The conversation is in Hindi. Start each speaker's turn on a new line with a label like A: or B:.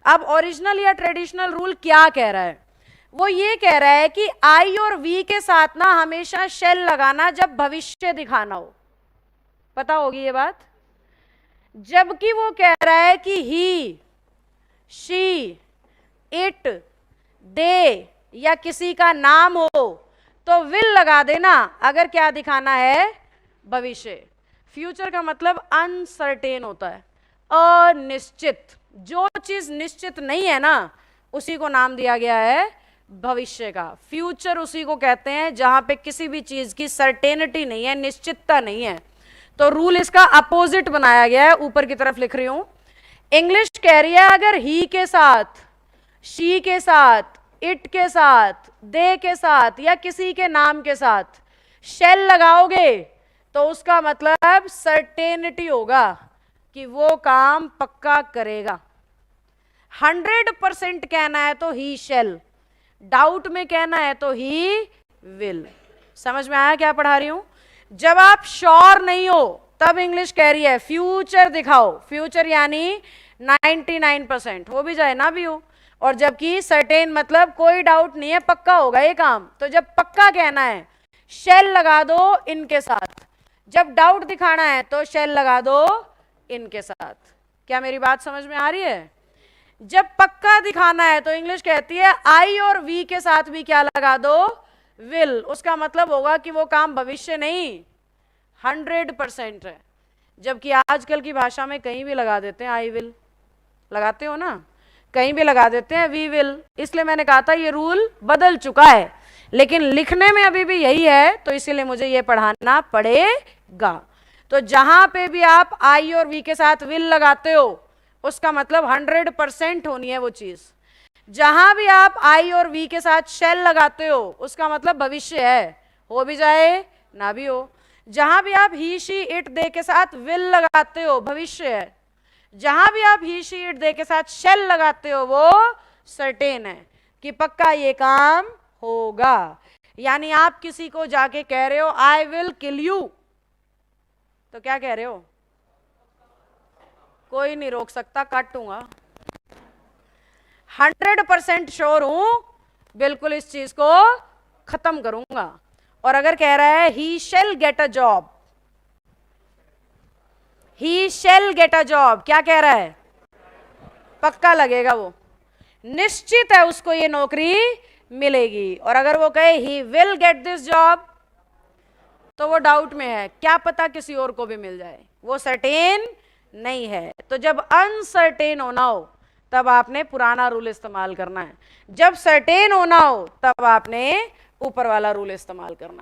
A: अब ओरिजिनल या ट्रेडिशनल रूल क्या कह रहा है? वो ये कह रहा है कि आई और वी के साथ ना हमेशा शेल लगाना जब भविष्य दिखाना हो। पता होगी ये बात। जबकि वो कह रहा है कि ही, शी, इट, दे या किसी का नाम हो तो विल लगा देना अगर क्या दिखाना है? भविष्य। फ्यूचर का मतलब अनसर्टेन होता है, अनिश्चित। जो चीज निश्चित नहीं है ना उसी को नाम दिया गया है भविष्य का। फ्यूचर उसी को कहते हैं जहां पे किसी भी चीज की सर्टेनिटी नहीं है, निश्चितता नहीं है। तो रूल इसका अपोजिट बनाया गया है, ऊपर की तरफ लिख रही हूं। इंग्लिश कह रही है अगर ही के साथ, शी के साथ, इट के साथ, दे के साथ या किसी के नाम के साथ शेल लगाओगे तो उसका मतलब सर्टेनिटी होगा कि वो काम पक्का करेगा। 100% कहना है तो ही शेल, डाउट में कहना है तो ही विल। समझ में आया क्या पढ़ा रही हूं? जब आप श्योर नहीं हो तब इंग्लिश कह रही है फ्यूचर दिखाओ। फ्यूचर यानी 99% हो भी जाए ना भी हो। और जबकि सर्टेन मतलब कोई डाउट नहीं है, पक्का होगा ये काम। तो जब पक्का कहना है शेल लगा दो इनके साथ, जब डाउट दिखाना है तो शेल लगा दो इनके साथ। क्या मेरी बात समझ में आ रही है? जब पक्का दिखाना है तो इंग्लिश कहती है आई और वी के साथ भी क्या लगा दो? विल। उसका मतलब होगा कि वो काम भविष्य नहीं 100% है। जबकि आजकल की भाषा में कहीं भी लगा देते हैं आई विल, लगाते हो ना, कहीं भी लगा देते हैं वी विल। इसलिए मैंने कहा था ये रूल बदल चुका है, लेकिन लिखने में अभी भी यही है, तो इसीलिए मुझे ये पढ़ाना पड़ेगा। तो जहां पे भी आप आई और वी के साथ विल लगाते हो उसका मतलब 100% होनी है वो चीज। जहां भी आप आई और वी के साथ शेल लगाते हो उसका मतलब भविष्य है, हो भी जाए ना भी हो। जहां भी आप ही, शी, इट, दे के साथ विल लगाते हो भविष्य है। जहां भी आप ही, शी, इट, दे के साथ शेल लगाते हो वो सर्टेन है कि पक्का ये काम होगा। यानी आप किसी को जाके कह रहे हो आई विल किल यू, तो क्या कह रहे हो? कोई नहीं रोक सकता, काटूंगा। 100% श्योर हूं, बिल्कुल इस चीज को खत्म करूंगा। और अगर कह रहा है he shall get a job, he shall get a job, क्या कह रहा है? पक्का लगेगा, वो निश्चित है उसको ये नौकरी मिलेगी। और अगर वो कहे he will get this job तो वो डाउट में है, क्या पता किसी और को भी मिल जाए, वो सर्टेन नहीं है। तो जब अनसर्टेन होना हो तब आपने पुराना रूल इस्तेमाल करना है, जब सर्टेन होना हो तब आपने ऊपर वाला रूल इस्तेमाल करना है।